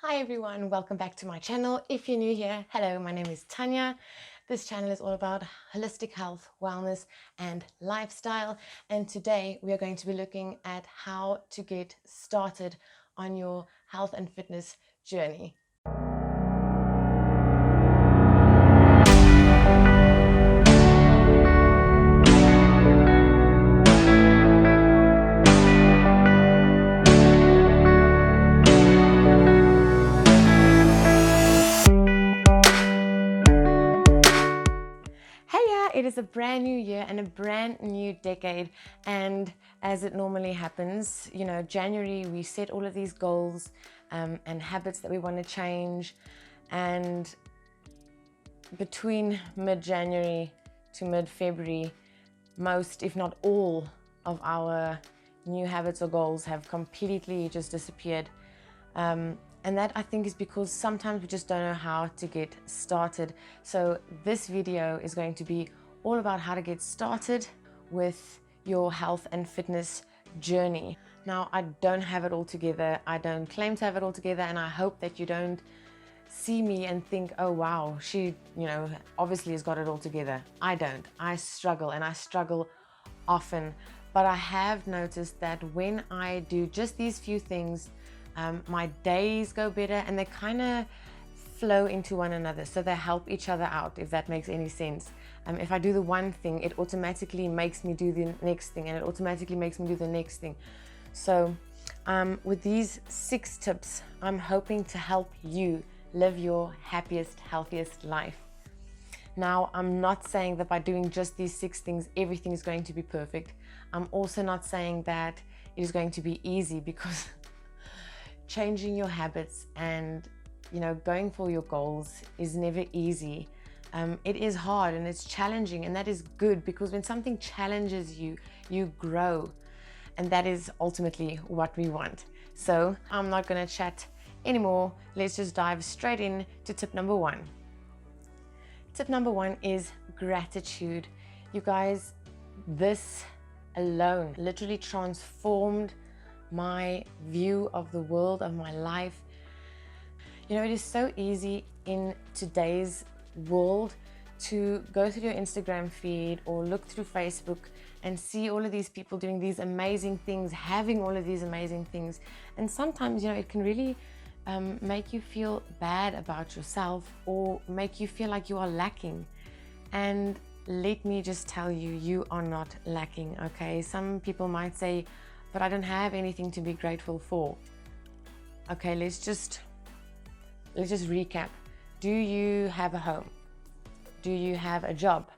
Hi everyone, welcome back to my channel. If you're new here, hello, my name is Tanya. This channel is all about holistic health, wellness and lifestyle. And today we are going to be looking at how to get started on your health and fitness journey. It is a brand new year and a brand new decade, and as it normally happens, January we set all of these goals and habits that we want to change, and between mid-January to mid-February, most if not all of our new habits or goals have completely just disappeared. And that I think is because sometimes we just don't know how to get started. So this video is going to be all about how to get started with your health and fitness journey. Now, I don't have it all together. I don't claim to have it all together, and I hope that you don't see me and think, oh wow, she obviously has got it all together. I don't. I struggle, and I struggle often. But I have noticed that when I do just these few things, my days go better, and they kind of flow into one another, so they help each other out, if that makes any sense. If I do the one thing, it automatically makes me do the next thing, and it automatically makes me do the next thing. So with these 6 tips, I'm hoping to help you live your happiest, healthiest life. Now, I'm not saying that by doing just these 6 things, everything is going to be perfect. I'm also not saying that it is going to be easy, because changing your habits and going for your goals is never easy. It is hard and it's challenging, and that is good, because when something challenges you, you grow, and that is ultimately what we want. So I'm not going to chat anymore. Let's just dive straight in to tip number 1. Tip number 1 is gratitude. You guys, this alone literally transformed my view of the world, of my life. It is so easy in today's world to go through your Instagram feed or look through Facebook and see all of these people doing these amazing things, having all of these amazing things. And sometimes, it can really make you feel bad about yourself, or make you feel like you are lacking. And let me just tell you, you are not lacking, okay? Some people might say, but I don't have anything to be grateful for. Okay, let's just recap. Do you have a home? Do you have a job?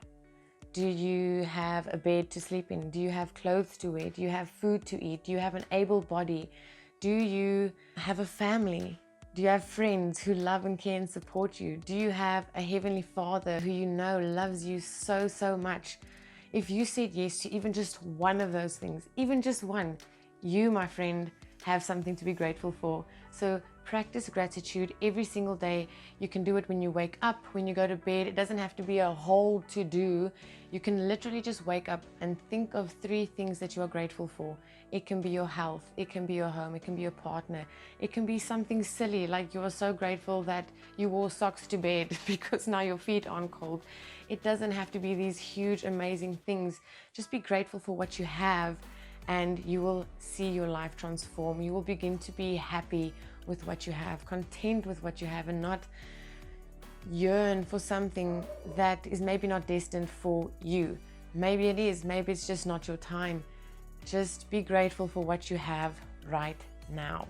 Do you have a bed to sleep in? Do you have clothes to wear? Do you have food to eat? Do you have an able body? Do you have a family? Do you have friends who love and care and support you? Do you have a Heavenly Father who loves you so, so much? If you said yes to even just one of those things, even just one, you, my friend, have something to be grateful for. So practice gratitude every single day. You can do it when you wake up, when you go to bed. It doesn't have to be a whole to-do. You can literally just wake up and think of 3 things that you are grateful for. It can be your health, it can be your home, it can be your partner, it can be something silly like you are so grateful that you wore socks to bed because now your feet aren't cold. It doesn't have to be these huge, amazing things. Just be grateful for what you have, and you will see your life transform. You will begin to be happy with what you have, content with what you have, and not yearn for something that is maybe not destined for you. Maybe it is, maybe it's just not your time. Just be grateful for what you have right now.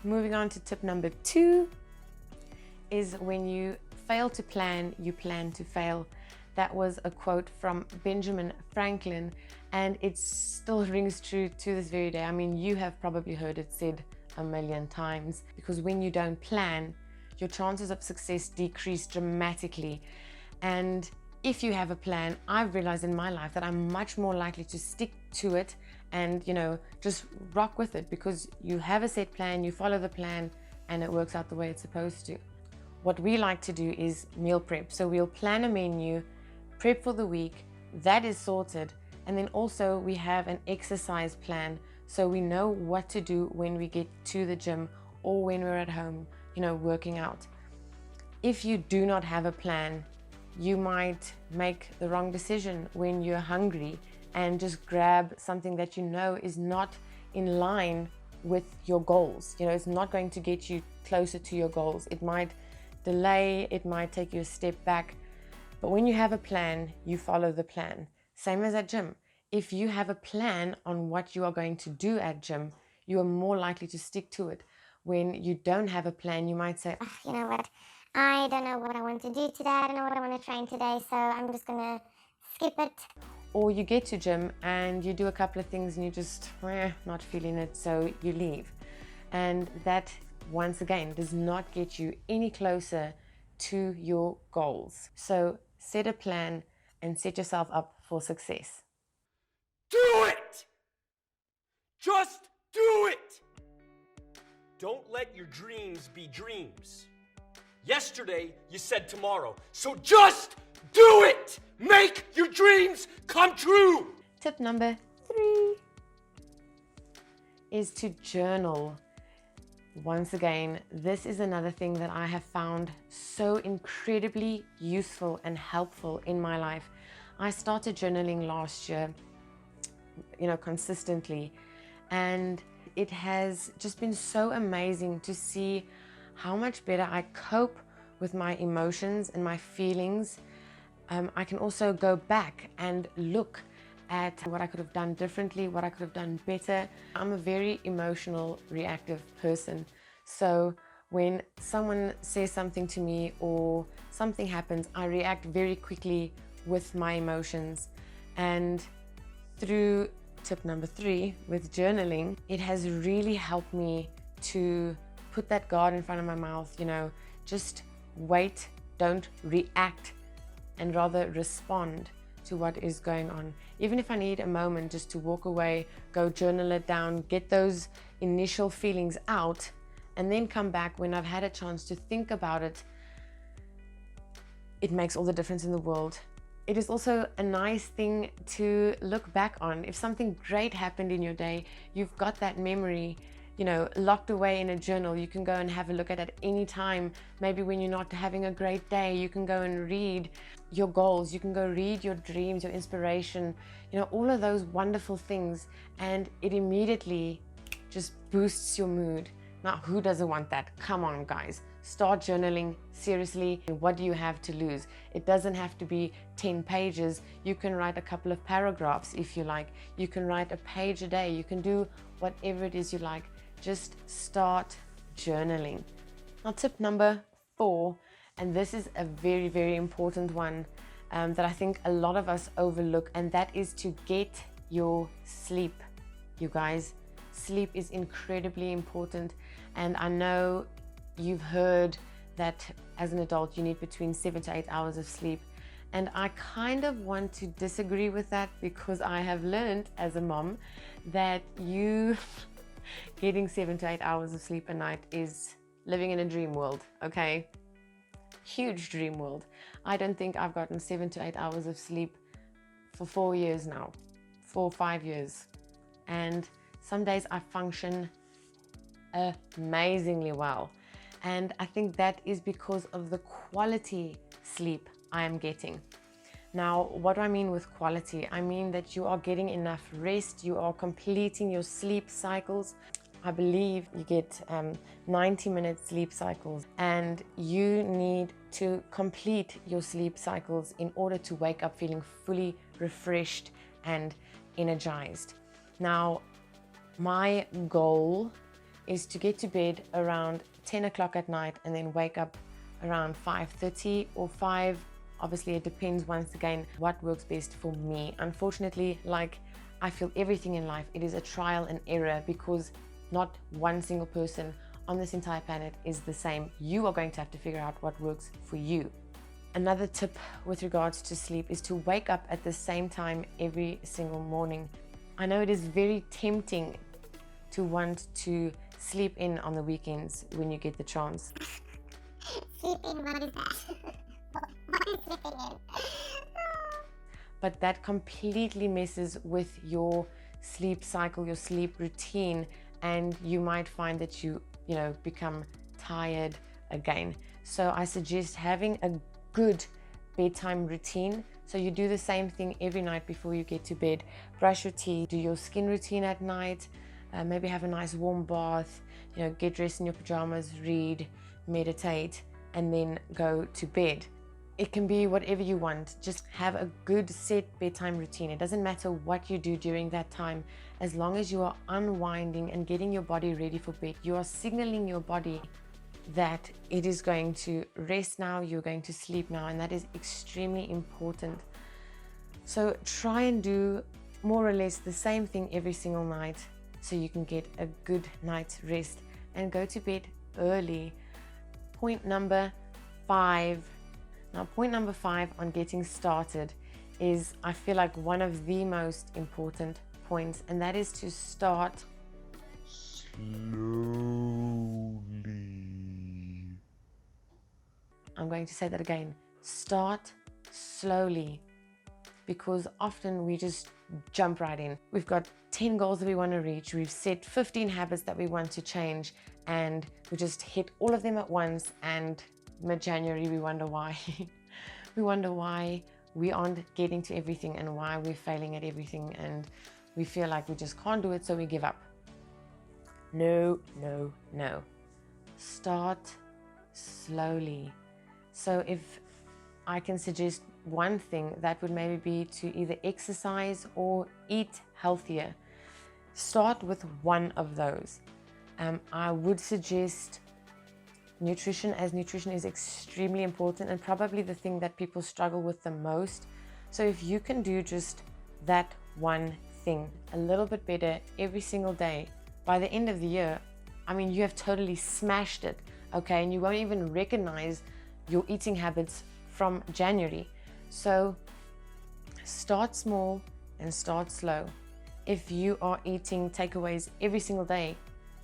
Moving on to tip number 2 is, when you fail to plan, you plan to fail. That was a quote from Benjamin Franklin, and it still rings true to this very day. I mean, you have probably heard it said a million times, because when you don't plan, your chances of success decrease dramatically. And if you have a plan, I've realized in my life that I'm much more likely to stick to it and, just rock with it, because you have a set plan, you follow the plan, and it works out the way it's supposed to. What we like to do is meal prep. So we'll plan a menu, prep for the week, that is sorted. And then also we have an exercise plan, so we know what to do when we get to the gym or when we're at home working out. If you do not have a plan, you might make the wrong decision when you're hungry and just grab something that is not in line with your goals. It's not going to get you closer to your goals. It might delay, it might take you a step back. But when you have a plan, you follow the plan. Same as at gym. If you have a plan on what you are going to do at gym, you are more likely to stick to it. When you don't have a plan, you might say, you know what, I don't know what I want to do today, I don't know what I want to train today, so I'm just gonna skip it. Or you get to gym and you do a couple of things and you just not feeling it, so you leave. And that, once again, does not get you any closer to your goals. So set a plan and set yourself up for success. Do it! Just do it! Don't let your dreams be dreams. Yesterday, you said tomorrow, so just do it! Make your dreams come true! Tip number 3 is to journal. Once again, this is another thing that I have found so incredibly useful and helpful in my life. I started journaling last year, consistently, and it has just been so amazing to see how much better I cope with my emotions and my feelings. I can also go back and look at what I could have done differently, what I could have done better. I'm a very emotional, reactive person. So when someone says something to me or something happens, I react very quickly with my emotions. And through tip number 3 with journaling, it has really helped me to put that guard in front of my mouth, just wait, don't react, and rather respond to what is going on. Even if I need a moment just to walk away, go journal it down, get those initial feelings out, and then come back when I've had a chance to think about it, it makes all the difference in the world. It is also a nice thing to look back on. If something great happened in your day, you've got that memory, locked away in a journal. You can go and have a look at it any time. Maybe when you're not having a great day, you can go and read your goals. You can go read your dreams, your inspiration, all of those wonderful things. And it immediately just boosts your mood. Now, who doesn't want that? Come on, guys. Start journaling seriously. What do you have to lose? It doesn't have to be 10 pages. You can write a couple of paragraphs if you like. You can write a page a day. You can do whatever it is you like. Just start journaling. Now, tip number 4, and this is a very, very important one that I think a lot of us overlook, and that is to get your sleep. You guys, sleep is incredibly important, and I know you've heard that as an adult you need between 7 to 8 hours of sleep, and I kind of want to disagree with that, because I have learned as a mom that you getting 7 to 8 hours of sleep a night is living in a dream world, okay? Huge dream world. I don't think I've gotten 7 to 8 hours of sleep for 4 years now, 4 or 5 years, and some days I function amazingly well. And I think that is because of the quality sleep I am getting. Now, what do I mean with quality? I mean that you are getting enough rest, you are completing your sleep cycles. I believe you get 90-minute sleep cycles, and you need to complete your sleep cycles in order to wake up feeling fully refreshed and energized. Now, my goal is to get to bed around 10 o'clock at night and then wake up around 5:30 or 5. Obviously, it depends, once again, what works best for me. Unfortunately, like I feel everything in life, it is a trial and error, because not one single person on this entire planet is the same. You are going to have to figure out what works for you. Another tip with regards to sleep is to wake up at the same time every single morning. I know it is very tempting to want to sleep in on the weekends when you get the chance. Sleep in, what is that? What is sleeping in? But that completely messes with your sleep cycle, your sleep routine, and you might find that you become tired again. So I suggest having a good bedtime routine. So you do the same thing every night before you get to bed. Brush your teeth, do your skin routine at night, maybe have a nice warm bath, get dressed in your pajamas, read, meditate, and then go to bed. It can be whatever you want. Just have a good set bedtime routine. It doesn't matter what you do during that time, as long as you are unwinding and getting your body ready for bed. You are signaling your body that it is going to rest now, you're going to sleep now, and that is extremely important. So try and do more or less the same thing every single night so you can get a good night's rest and go to bed early. Point number 5. Now, point number 5 on getting started is, I feel like, one of the most important points, and that is to start slowly. I'm going to say that again. Start slowly, because often we just jump right in. We've got 10 goals that we want to reach. We've set 15 habits that we want to change, and we just hit all of them at once, and mid-January we wonder why. We wonder why we aren't getting to everything and why we're failing at everything, and we feel like we just can't do it, so we give up. No. Start slowly. So if I can suggest one thing, that would maybe be to either exercise or eat healthier. Start with one of those. I would suggest nutrition, as nutrition is extremely important and probably the thing that people struggle with the most. So if you can do just that one thing a little bit better every single day, by the end of the year, I mean, you have totally smashed it, okay? And you won't even recognize your eating habits from January. So start small and start slow. If you are eating takeaways every single day,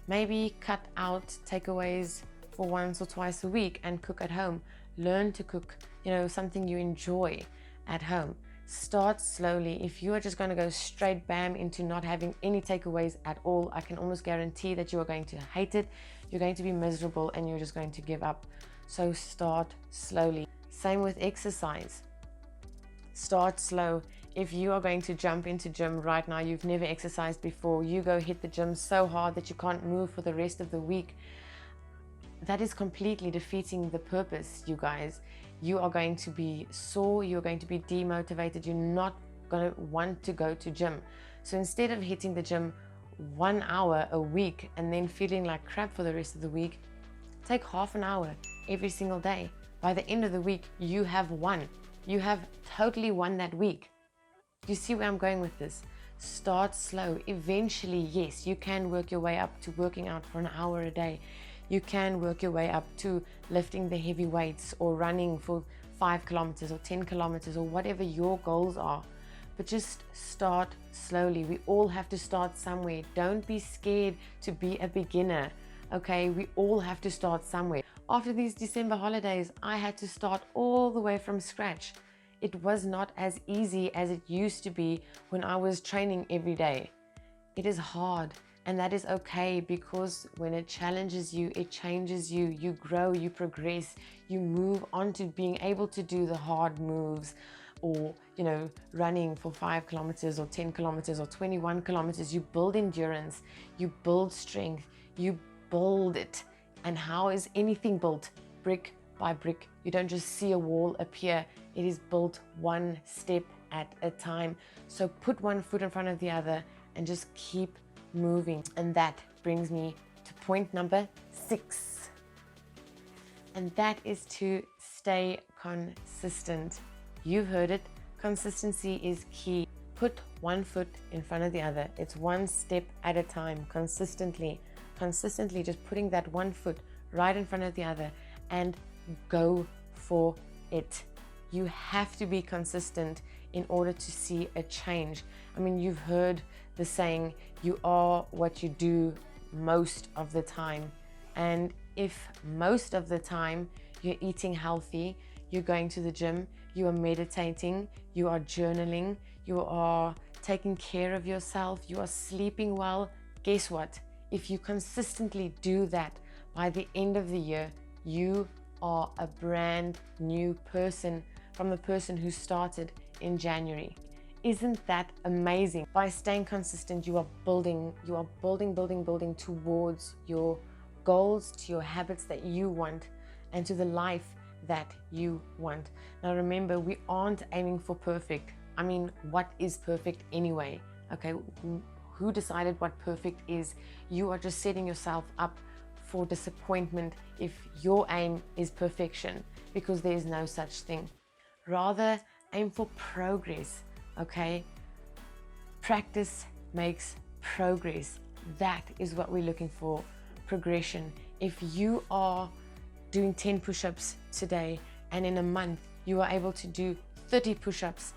maybe cut out takeaways for once or twice a week and cook at home. Learn to cook, something you enjoy at home. Start slowly. If you are just going to go straight bam into not having any takeaways at all, I can almost guarantee that you are going to hate it. You're going to be miserable and you're just going to give up. So start slowly. Same with exercise. Start slow. If you are going to jump into gym right now, you've never exercised before, you go hit the gym so hard that you can't move for the rest of the week. That is completely defeating the purpose, you guys. You are going to be sore, you're going to be demotivated, you're not going to want to go to gym. So instead of hitting the gym 1 hour a week and then feeling like crap for the rest of the week, take half an hour every single day. By the end of the week, you have won. You have totally won that week. You see where I'm going with this? Start slow. Eventually, yes, you can work your way up to working out for an hour a day. You can work your way up to lifting the heavy weights or running for 5 kilometers or 10 kilometers or whatever your goals are. But just start slowly. We all have to start somewhere. Don't be scared to be a beginner. Okay, we all have to start somewhere. After these December holidays, I had to start all the way from scratch. It was not as easy as it used to be when I was training every day. It is hard. And that is okay, because when it challenges you, it changes you. You grow, you progress, you move on to being able to do the hard moves, or, running for 5 kilometers or 10 kilometers or 21 kilometers. You build endurance, you build strength, you build it. And how is anything built? Brick by brick. You don't just see a wall appear. It is built one step at a time. So put one foot in front of the other and just keep moving. And that brings me to point number 6, and that is to stay consistent. You've heard it. Consistency is key. Put one foot in front of the other. It's one step at a time. Consistently just putting that one foot right in front of the other and go for it. You have to be consistent in order to see a change. I mean, you've heard the saying, you are what you do most of the time. And if most of the time you're eating healthy, you're going to the gym, you are meditating, you are journaling, you are taking care of yourself, you are sleeping well, guess what? If you consistently do that, by the end of the year, you are a brand new person from the person who started in January. Isn't that amazing? By staying consistent, you are building towards your goals, to your habits that you want, and to the life that you want. Now remember, we aren't aiming for perfect. I mean, what is perfect anyway? Okay, who decided what perfect is? You are just setting yourself up for disappointment if your aim is perfection, because there is no such thing. Rather, aim for progress, okay? Practice makes progress. That is what we're looking for, progression. If you are doing 10 push-ups today and in a month you are able to do 30 push-ups,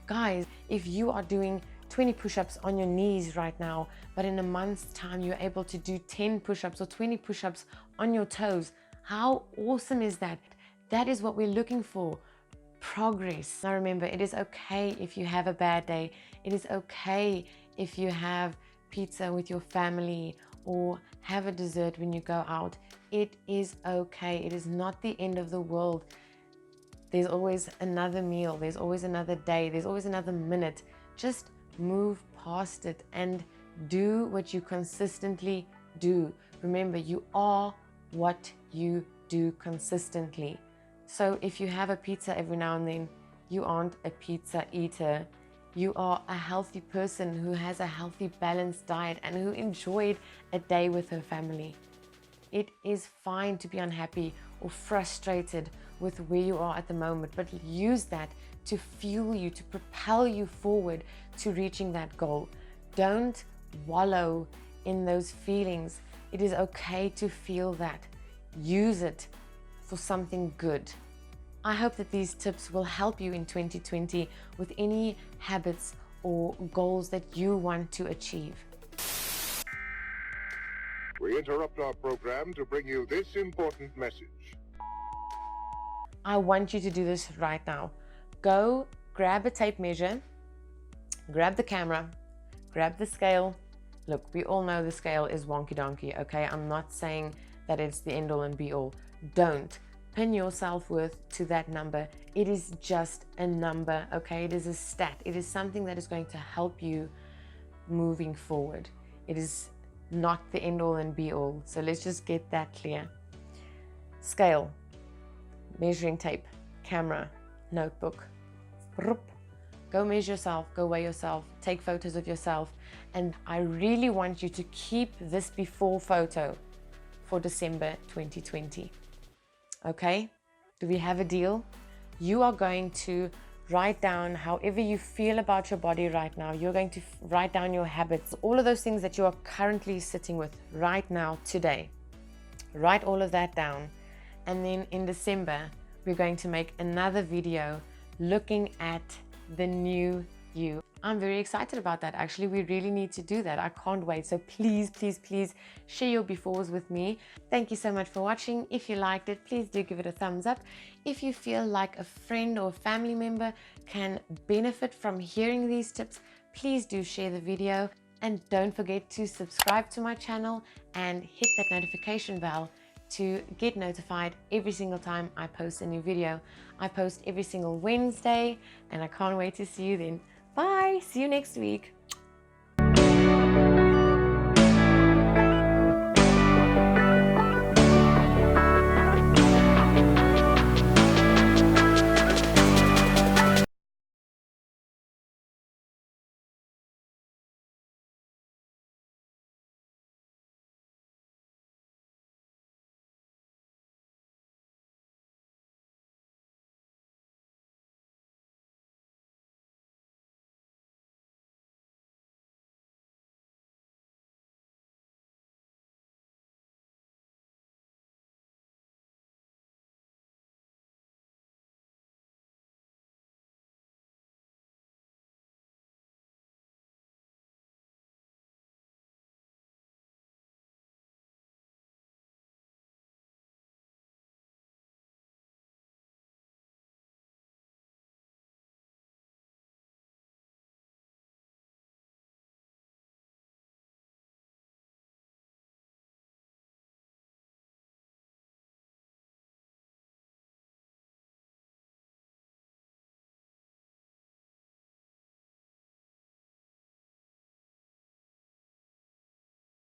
guys, if you are doing 20 push-ups on your knees right now, but in a month's time you're able to do 10 push-ups or 20 push-ups on your toes, how awesome is that? That is what we're looking for, progress. Now remember, it is okay if you have a bad day. It is okay if you have pizza with your family or have a dessert when you go out. It is okay. It is not the end of the world. There's always another meal. There's always another day. There's always another minute. Just move past it and do what you consistently do. Remember, you are what you do consistently. So if you have a pizza every now and then, you aren't a pizza eater. You are a healthy person who has a healthy, balanced diet and who enjoyed a day with her family. It is fine to be unhappy or frustrated with where you are at the moment, but use that to fuel you, to propel you forward to reaching that goal. Don't wallow in those feelings. It is okay to feel that. Use it for something good. I hope that these tips will help you in 2020 with any habits or goals that you want to achieve. We interrupt our program to bring you this important message. I want you to do this right now. Go grab a tape measure, grab the camera, grab the scale. Look, we all know the scale is wonky donkey, okay? I'm not saying that it's the end all and be all. Don't pin your self-worth to that number. It is just a number, okay? It is a stat. It is something that is going to help you moving forward. It is not the end all and be all. So let's just get that clear. Scale, measuring tape, camera, notebook. Go measure yourself, go weigh yourself, take photos of yourself. And I really want you to keep this before photo for December 2020. Okay, do we have a deal? You are going to write down however you feel about your body right now. You're going to write down your habits, all of those things that you are currently sitting with right now, today. Write all of that down. And then in December, we're going to make another video looking at the new you. I'm very excited about that. Actually, we really need to do that. I can't wait. So please, please, please share your befores with me. Thank you so much for watching. If you liked it, please do give it a thumbs up. If you feel like a friend or family member can benefit from hearing these tips, please do share the video. And don't forget to subscribe to my channel and hit that notification bell to get notified every single time I post a new video. I post every single Wednesday and I can't wait to see you then. Bye, see you next week.